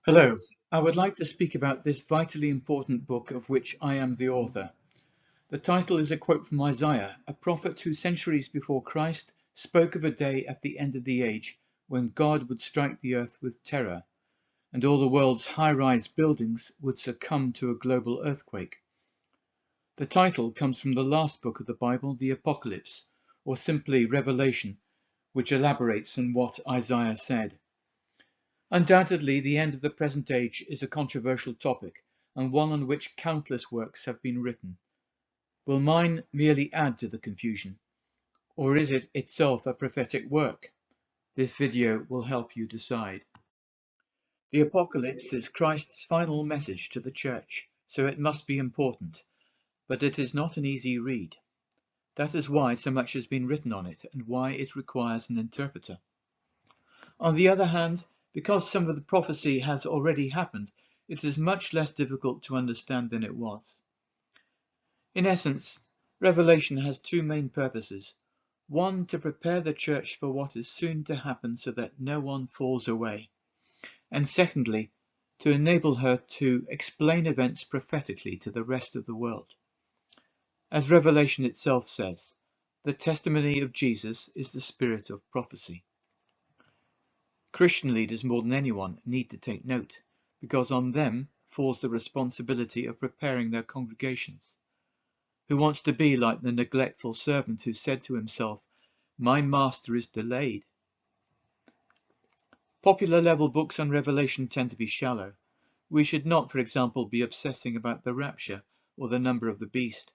Hello, I would like to speak about this vitally important book of which I am the author. The title is a quote from Isaiah, a prophet who centuries before Christ spoke of a day at the end of the age when God would strike the earth with terror, and all the world's high-rise buildings would succumb to a global earthquake. The title comes from the last book of the Bible, the Apocalypse, or simply Revelation, which elaborates on what Isaiah said. Undoubtedly, the end of the present age is a controversial topic, and one on which countless works have been written. Will mine merely add to the confusion, or is it itself a prophetic work? This video will help you decide. The Apocalypse is Christ's final message to the church, so it must be important, but it is not an easy read. That is why so much has been written on it, and why it requires an interpreter. On the other hand, because some of the prophecy has already happened, it is much less difficult to understand than it was. In essence, Revelation has two main purposes. One, to prepare the church for what is soon to happen so that no one falls away. And secondly, to enable her to explain events prophetically to the rest of the world. As Revelation itself says, the testimony of Jesus is the spirit of prophecy. Christian leaders more than anyone need to take note, because on them falls the responsibility of preparing their congregations. Who wants to be like the neglectful servant who said to himself, "My master is delayed"? Popular level books on Revelation tend to be shallow. We should not, for example, be obsessing about the rapture or the number of the beast.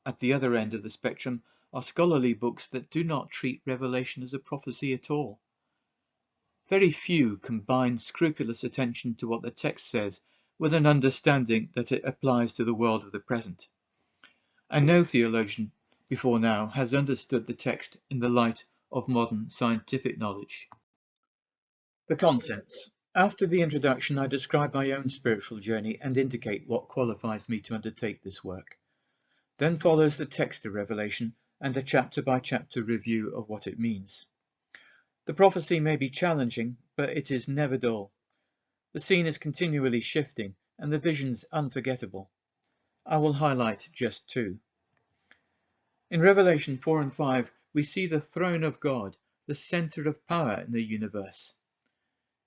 At the other end of the spectrum are scholarly books that do not treat Revelation as a prophecy at all. Very few combine scrupulous attention to what the text says with an understanding that it applies to the world of the present. And no theologian before now has understood the text in the light of modern scientific knowledge. The contents. After the introduction, I describe my own spiritual journey and indicate what qualifies me to undertake this work. Then follows the text of Revelation and a chapter-by-chapter review of what it means. The prophecy may be challenging, but it is never dull. The scene is continually shifting, and the visions unforgettable. I will highlight just two. In Revelation 4 and 5, we see the throne of God, the center of power in the universe.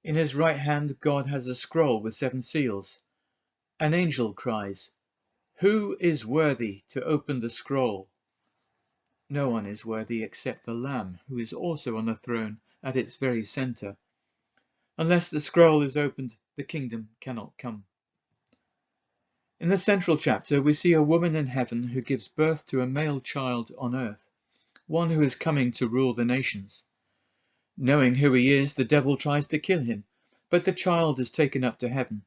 In his right hand, God has a scroll with 7 seals. An angel cries, "Who is worthy to open the scroll?" No one is worthy except the Lamb, who is also on the throne at its very center. Unless the scroll is opened, the kingdom cannot come. In the central chapter, we see a woman in heaven who gives birth to a male child on earth, one who is coming to rule the nations. Knowing who he is, the devil tries to kill him, but the child is taken up to heaven.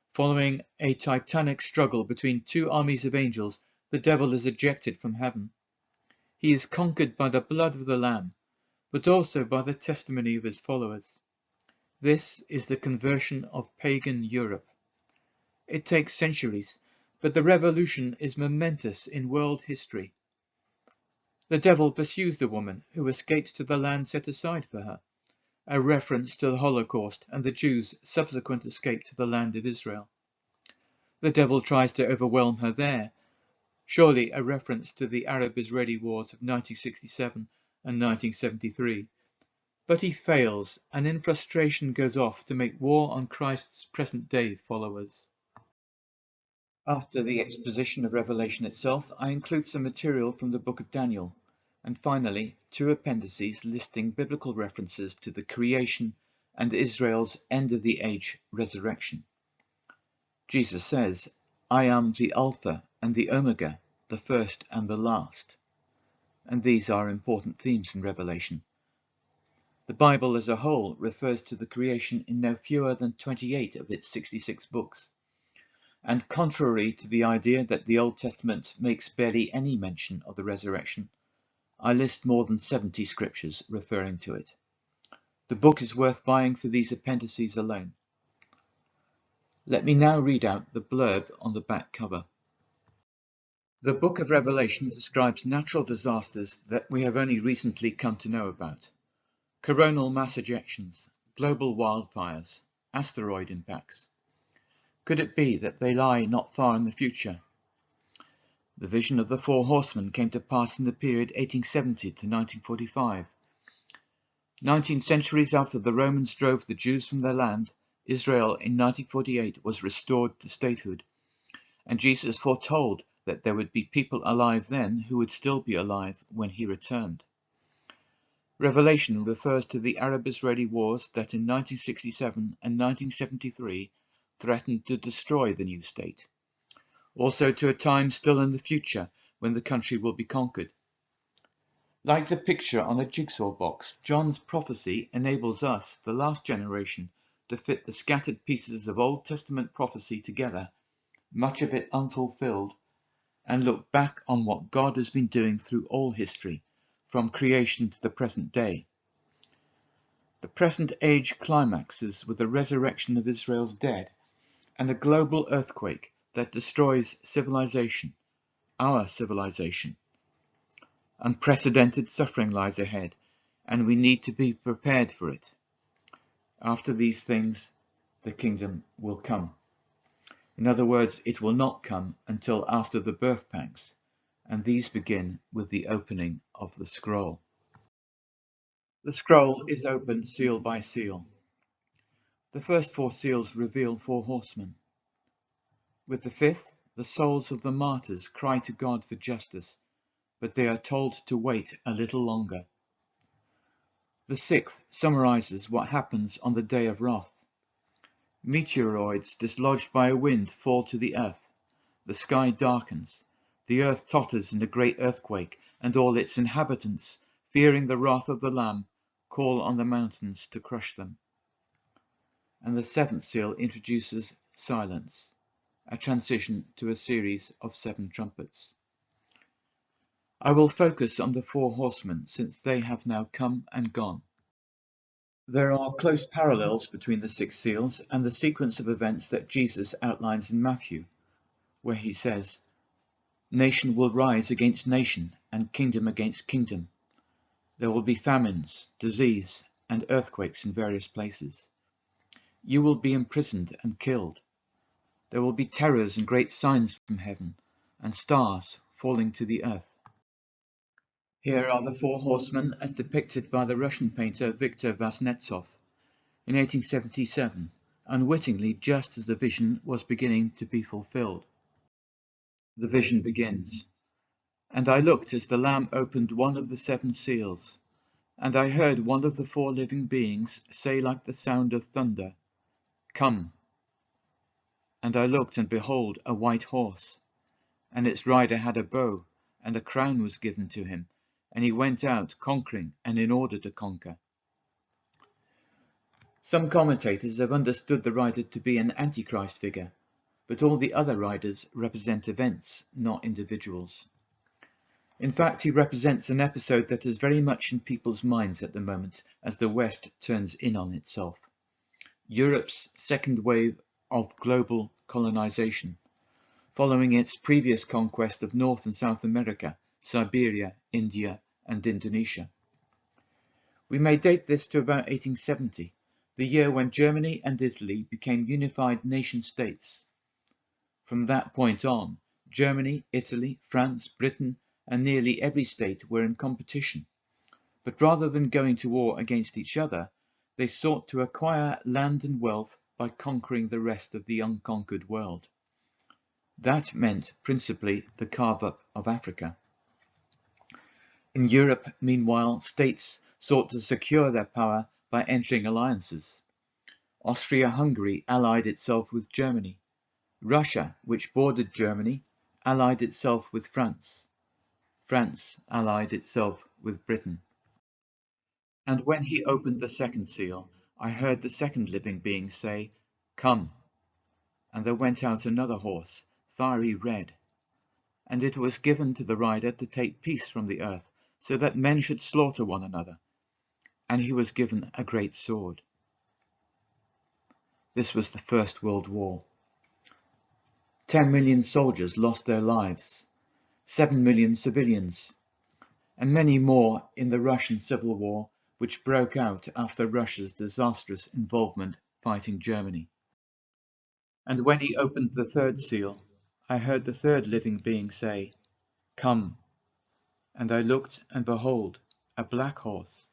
Following a titanic struggle between 2 armies of angels, the devil is ejected from heaven. He is conquered by the blood of the Lamb, but also by the testimony of his followers. This is the conversion of pagan Europe. It takes centuries, but the revolution is momentous in world history. The devil pursues the woman, who escapes to the land set aside for her, a reference to the Holocaust and the Jews' subsequent escape to the land of Israel. The devil tries to overwhelm her there, surely a reference to the Arab-Israeli wars of 1967 and 1973. But he fails, and in frustration goes off to make war on Christ's present-day followers. After the exposition of Revelation itself, I include some material from the book of Daniel, and finally 2 appendices listing biblical references to the creation and Israel's end-of-the-age resurrection. Jesus says, "I am the Alpha and the Omega, the first and the last." And these are important themes in Revelation. The Bible as a whole refers to the creation in no fewer than 28 of its 66 books. And contrary to the idea that the Old Testament makes barely any mention of the resurrection, I list more than 70 scriptures referring to it. The book is worth buying for these appendices alone. Let me now read out the blurb on the back cover. The book of Revelation describes natural disasters that we have only recently come to know about. Coronal mass ejections, global wildfires, asteroid impacts? Could it be that they lie not far in the future? The vision of the four horsemen came to pass in the period 1870 to 1945. 19 centuries after the Romans drove the Jews from their land, Israel in 1948 was restored to statehood, and Jesus foretold that there would be people alive then who would still be alive when he returned. Revelation refers to the Arab-Israeli wars that in 1967 and 1973 threatened to destroy the new state. Also to a time still in the future when the country will be conquered. Like the picture on a jigsaw box, John's prophecy enables us, the last generation, to fit the scattered pieces of Old Testament prophecy together, much of it unfulfilled, and look back on what God has been doing through all history, from creation to the present day. The present age climaxes with the resurrection of Israel's dead and a global earthquake that destroys civilization, our civilization. Unprecedented suffering lies ahead, and we need to be prepared for it. After these things, the kingdom will come. In other words, it will not come until after the birth pangs, and these begin with the opening of the scroll. The scroll is opened seal by seal. The first 4 seals reveal 4 horsemen. With the 5th, the souls of the martyrs cry to God for justice, but they are told to wait a little longer. The 6th summarizes what happens on the day of wrath. Meteoroids dislodged by a wind fall to the earth. The sky darkens. The earth totters in a great earthquake, and all its inhabitants, fearing the wrath of the Lamb, call on the mountains to crush them. And the 7th seal introduces silence, a transition to a series of 7 trumpets. I will focus on the 4 horsemen, since they have now come and gone. There are close parallels between the 6 seals and the sequence of events that Jesus outlines in Matthew, where he says, "Nation will rise against nation, and kingdom against kingdom. There will be famines, disease, and earthquakes in various places. You will be imprisoned and killed. There will be terrors and great signs from heaven, and stars falling to the earth." Here are the 4 horsemen as depicted by the Russian painter Viktor Vasnetsov in 1877, unwittingly just as the vision was beginning to be fulfilled. The vision begins. "And I looked as the Lamb opened one of the 7 seals, and I heard one of the 4 living beings say like the sound of thunder, 'Come.' And I looked, and behold, a white horse, and its rider had a bow, and a crown was given to him, and he went out conquering and in order to conquer." Some commentators have understood the rider to be an Antichrist figure, but all the other riders represent events, not individuals. In fact, he represents an episode that is very much in people's minds at the moment as the West turns in on itself. Europe's second wave of global colonization, following its previous conquest of North and South America, Siberia, India, and Indonesia. We may date this to about 1870, the year when Germany and Italy became unified nation-states. From that point on, Germany, Italy, France, Britain, and nearly every state were in competition. But rather than going to war against each other, they sought to acquire land and wealth by conquering the rest of the unconquered world. That meant principally the carve-up of Africa. In Europe, meanwhile, states sought to secure their power by entering alliances. Austria-Hungary allied itself with Germany. Russia, which bordered Germany, allied itself with France. France allied itself with Britain. And when he opened the 2nd seal, I heard the 2nd living being say, "Come." And there went out another horse, fiery red. And it was given to the rider to take peace from the earth, so that men should slaughter one another. And he was given a great sword. This was the First World War. 10 million soldiers lost their lives, 7 million civilians, and many more in the Russian Civil War, which broke out after Russia's disastrous involvement fighting Germany. And when he opened the third seal, I heard the third living being say, "Come." And I looked, and behold, a black horse,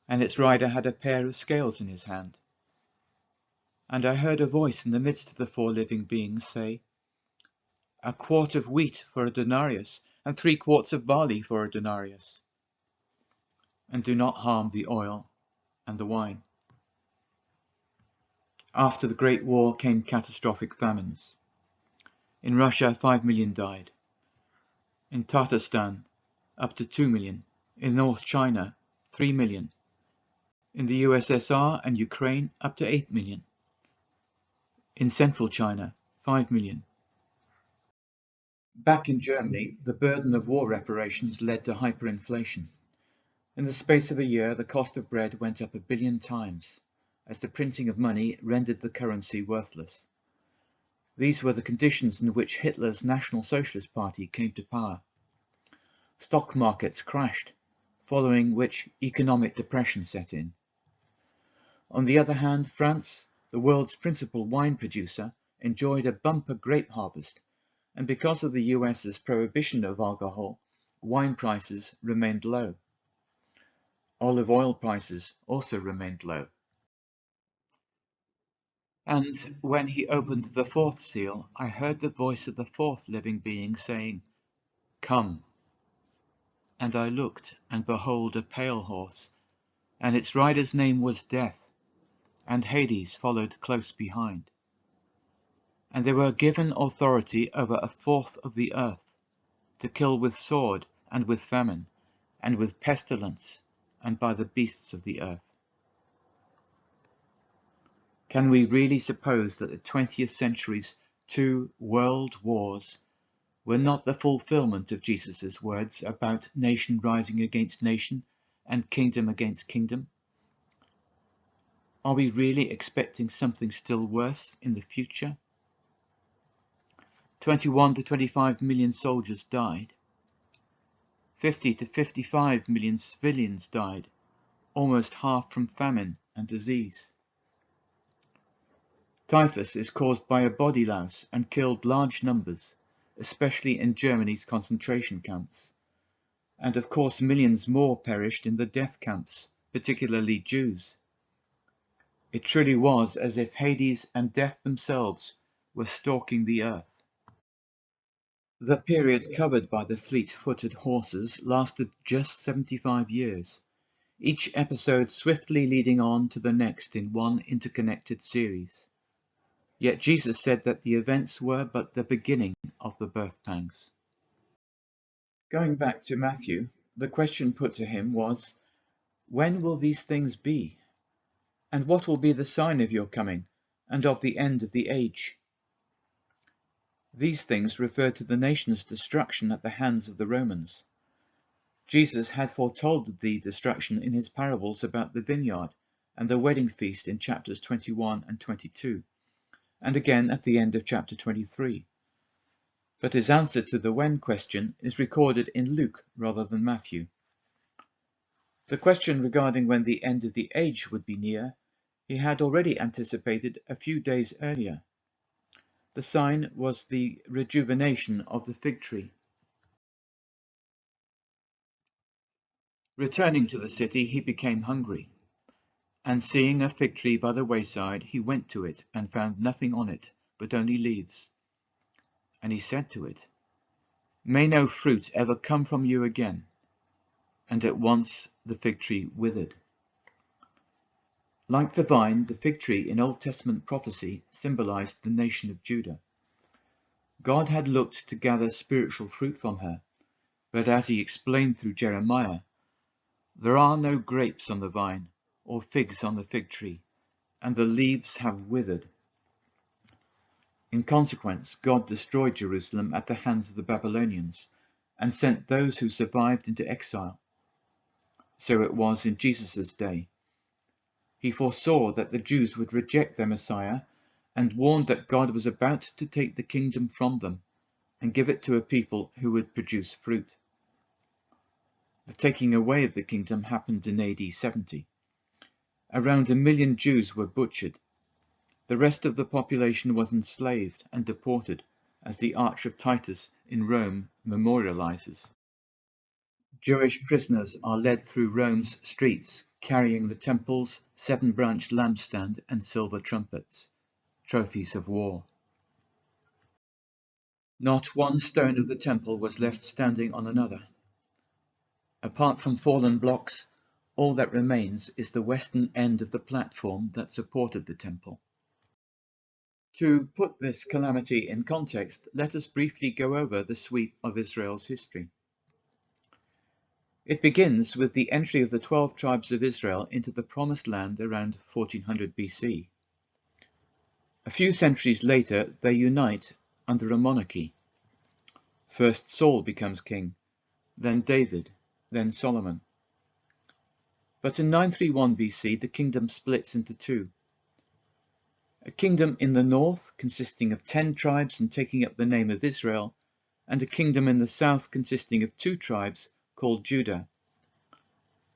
and its rider had a pair of scales in his hand. And I heard a voice in the midst of the four living beings say, "A quart of wheat for a denarius, and 3 quarts of barley for a denarius. And do not harm the oil and the wine." After the Great War came catastrophic famines. In Russia, 5 million died. In Tatarstan, up to 2 million. In North China, 3 million. In the USSR and Ukraine, up to 8 million. In Central China, 5 million. Back in Germany, the burden of war reparations led to hyperinflation. In the space of a year, the cost of bread went up 1 billion times, as the printing of money rendered the currency worthless. These were the conditions in which Hitler's National Socialist Party came to power. Stock markets crashed, following which economic depression set in. On the other hand, France, the world's principal wine producer, enjoyed a bumper grape harvest, and because of the US's prohibition of alcohol, wine prices remained low. Olive oil prices also remained low. And when he opened the fourth seal, I heard the voice of the fourth living being saying, "Come." And I looked, and behold, a pale horse, and its rider's name was Death, and Hades followed close behind. And they were given authority over 1/4 of the earth, to kill with sword, and with famine, and with pestilence, and by the beasts of the earth. Can we really suppose that the 20th century's 2 world wars were not the fulfillment of Jesus' words about nation rising against nation and kingdom against kingdom? Are we really expecting something still worse in the future? 21 to 25 million soldiers died. 50 to 55 million civilians died, almost half from famine and disease. Typhus is caused by a body louse and killed large numbers, especially in Germany's concentration camps. And of course millions more perished in the death camps, particularly Jews. It truly was as if Hades and death themselves were stalking the earth. The period covered by the fleet-footed horses lasted just 75 years, each episode swiftly leading on to the next in one interconnected series. Yet Jesus said that the events were but the beginning of the birth pangs. Going back to Matthew, the question put to him was, "When will these things be? And what will be the sign of your coming, and of the end of the age?" These things refer to the nation's destruction at the hands of the Romans. Jesus had foretold the destruction in his parables about the vineyard and the wedding feast in chapters 21 and 22, and again at the end of chapter 23. But his answer to the when question is recorded in Luke rather than Matthew. The question regarding when the end of the age would be near, he had already anticipated a few days earlier. The sign was the rejuvenation of the fig tree. Returning to the city, he became hungry, and seeing a fig tree by the wayside, he went to it and found nothing on it, but only leaves. And he said to it, "May no fruit ever come from you again." And at once the fig tree withered. Like the vine, the fig tree in Old Testament prophecy symbolized the nation of Judah. God had looked to gather spiritual fruit from her, but as he explained through Jeremiah, there are no grapes on the vine or figs on the fig tree, and the leaves have withered. In consequence, God destroyed Jerusalem at the hands of the Babylonians and sent those who survived into exile. So it was in Jesus' day. He foresaw that the Jews would reject their Messiah and warned that God was about to take the kingdom from them and give it to a people who would produce fruit. The taking away of the kingdom happened in AD 70. Around 1 million Jews were butchered, The rest of the population was enslaved and deported, as the Arch of Titus in Rome memorializes. Jewish prisoners are led through Rome's streets, carrying the temple's seven-branched lampstand and silver trumpets, trophies of war. Not one stone of the temple was left standing on another. Apart from fallen blocks, all that remains is the western end of the platform that supported the temple. To put this calamity in context, let us briefly go over the sweep of Israel's history. It begins with the entry of the 12 tribes of Israel into the Promised Land around 1400 BC. A few centuries later, they unite under a monarchy. First Saul becomes king, then David, then Solomon. But in 931 BC, the kingdom splits into two. A kingdom in the north, consisting of 10 tribes and taking up the name of Israel, and a kingdom in the south consisting of 2 tribes called Judah.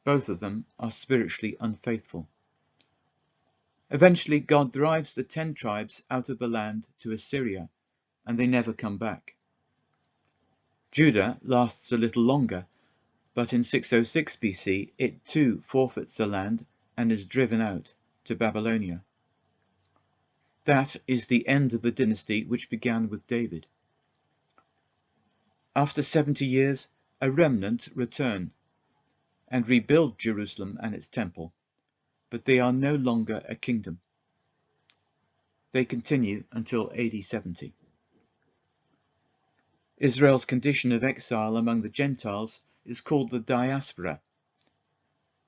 Both of them are spiritually unfaithful. Eventually, God drives the 10 tribes out of the land to Assyria, and they never come back. Judah lasts a little longer, but in 606 BC it too forfeits the land and is driven out to Babylonia. That is the end of the dynasty which began with David. After 70 years, a remnant return and rebuild Jerusalem and its temple, but they are no longer a kingdom. They continue until AD 70. Israel's condition of exile among the Gentiles is called the diaspora.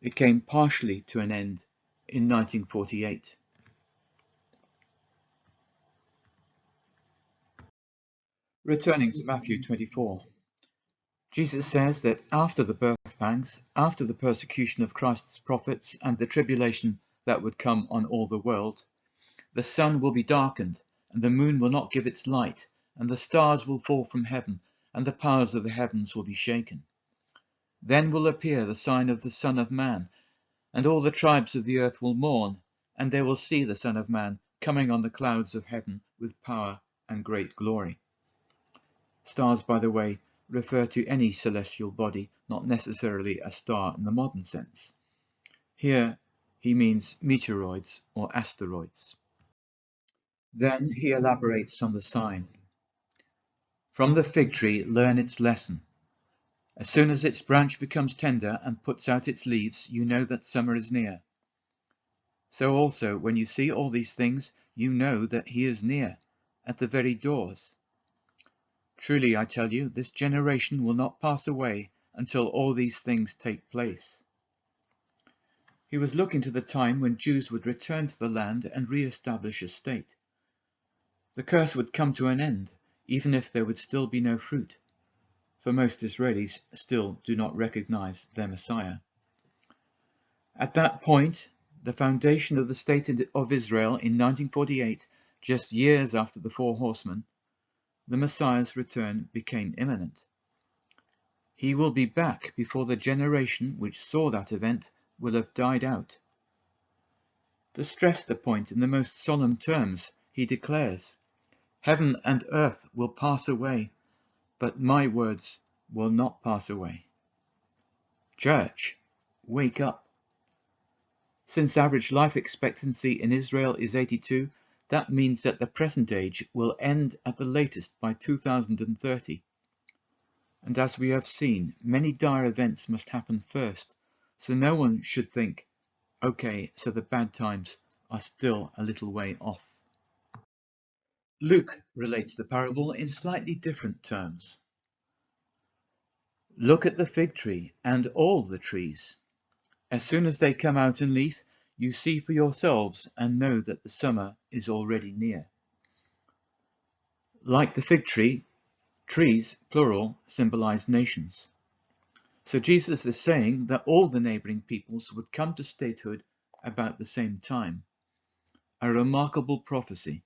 It came partially to an end in 1948. Returning to Matthew 24, Jesus says that after the birth pangs, after the persecution of Christ's prophets and the tribulation that would come on all the world, the sun will be darkened, and the moon will not give its light, and the stars will fall from heaven, and the powers of the heavens will be shaken. Then will appear the sign of the Son of Man, and all the tribes of the earth will mourn, and they will see the Son of Man coming on the clouds of heaven with power and great glory. Stars, by the way, refer to any celestial body, not necessarily a star in the modern sense. Here he means meteoroids or asteroids. Then he elaborates on the sign. From the fig tree learn its lesson. As soon as its branch becomes tender and puts out its leaves, you know that summer is near. So also, when you see all these things, you know that he is near, at the very doors. Truly, I tell you, this generation will not pass away until all these things take place. He was looking to the time when Jews would return to the land and re-establish a state. The curse would come to an end, even if there would still be no fruit, for most Israelis still do not recognize their Messiah. At that point, the foundation of the state of Israel in 1948, just years after the 4 horsemen, the Messiah's return became imminent. He will be back before the generation which saw that event will have died out. To stress the point in the most solemn terms, he declares, "Heaven and earth will pass away, but my words will not pass away." Church, wake up. Since average life expectancy in Israel is 82, that means that the present age will end at the latest by 2030. And as we have seen, many dire events must happen first, so no one should think, okay, so the bad times are still a little way off. Luke relates the parable in slightly different terms. Look at the fig tree and all the trees. As soon as they come out in leaf, you see for yourselves and know that the summer is already near. Like the fig tree, trees, plural, symbolize nations. So Jesus is saying that all the neighboring peoples would come to statehood about the same time. A remarkable prophecy.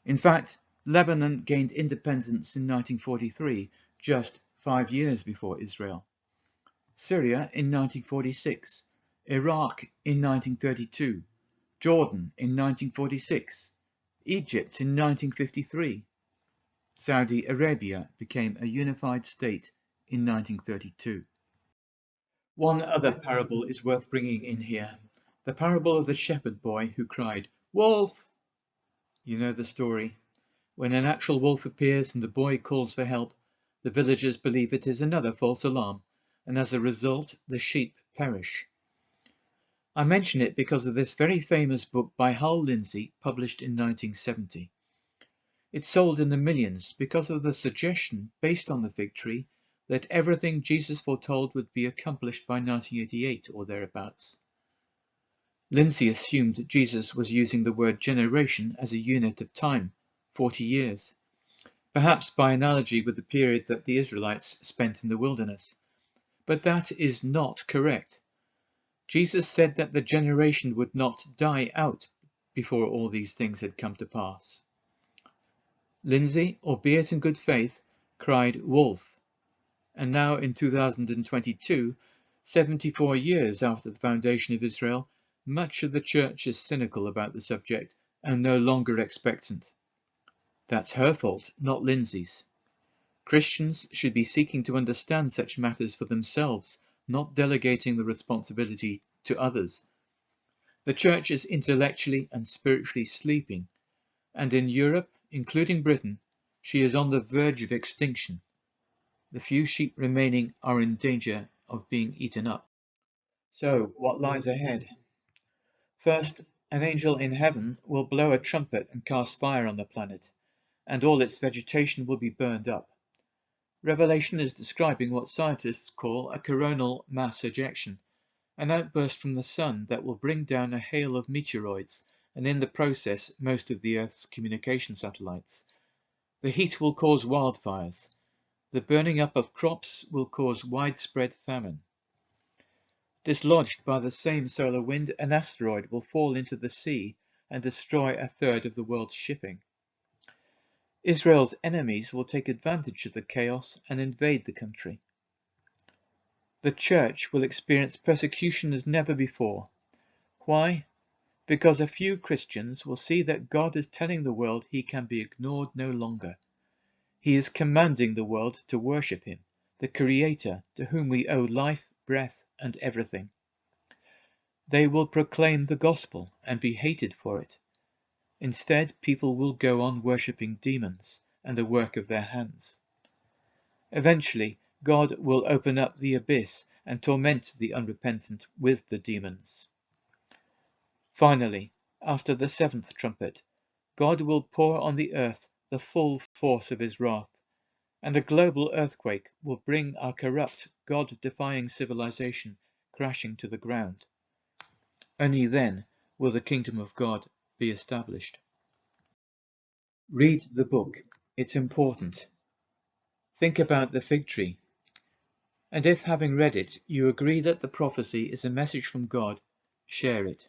In fact, Lebanon gained independence in 1943, just 5 years before Israel. Syria in 1946, Iraq in 1932, Jordan in 1946, Egypt in 1953. Saudi Arabia became a unified state in 1932. One other parable is worth bringing in here, the parable of the shepherd boy who cried, "Wolf!" You know the story. When an actual wolf appears and the boy calls for help, the villagers believe it is another false alarm, and as a result, the sheep perish. I mention it because of this very famous book by Hull Lindsey, published in 1970. It sold in the millions because of the suggestion, based on the fig tree, that everything Jesus foretold would be accomplished by 1988 or thereabouts. Lindsey assumed that Jesus was using the word generation as a unit of time, 40 years, perhaps by analogy with the period that the Israelites spent in the wilderness. But that is not correct. Jesus said that the generation would not die out before all these things had come to pass. Lindsey, albeit in good faith, cried wolf, and now in 2022, 74 years after the foundation of Israel, much of the church is cynical about the subject and no longer expectant. That's her fault, not Lindsey's. Christians should be seeking to understand such matters for themselves, not delegating the responsibility to others. The church is intellectually and spiritually sleeping, and in Europe, including Britain, she is on the verge of extinction. The few sheep remaining are in danger of being eaten up. So, what lies ahead? First, an angel in heaven will blow a trumpet and cast fire on the planet, and all its vegetation will be burned up. Revelation is describing what scientists call a coronal mass ejection, an outburst from the sun that will bring down a hail of meteoroids, and in the process most of the Earth's communication satellites. The heat will cause wildfires. The burning up of crops will cause widespread famine. Dislodged by the same solar wind, an asteroid will fall into the sea and destroy a third of the world's shipping. Israel's enemies will take advantage of the chaos and invade the country. The church will experience persecution as never before. Why? Because a few Christians will see that God is telling the world he can be ignored no longer. He is commanding the world to worship him, the Creator to whom we owe life, breath, and everything. They will proclaim the gospel and be hated for it. Instead, people will go on worshipping demons and the work of their hands. Eventually, God will open up the abyss and torment the unrepentant with the demons. Finally, after the seventh trumpet, God will pour on the earth the full force of his wrath, and a global earthquake will bring our corrupt, God-defying civilization crashing to the ground. Only then will the kingdom of God be established. Read the book. It's important. Think about the fig tree. And if, having read it, you agree that the prophecy is a message from God, share it.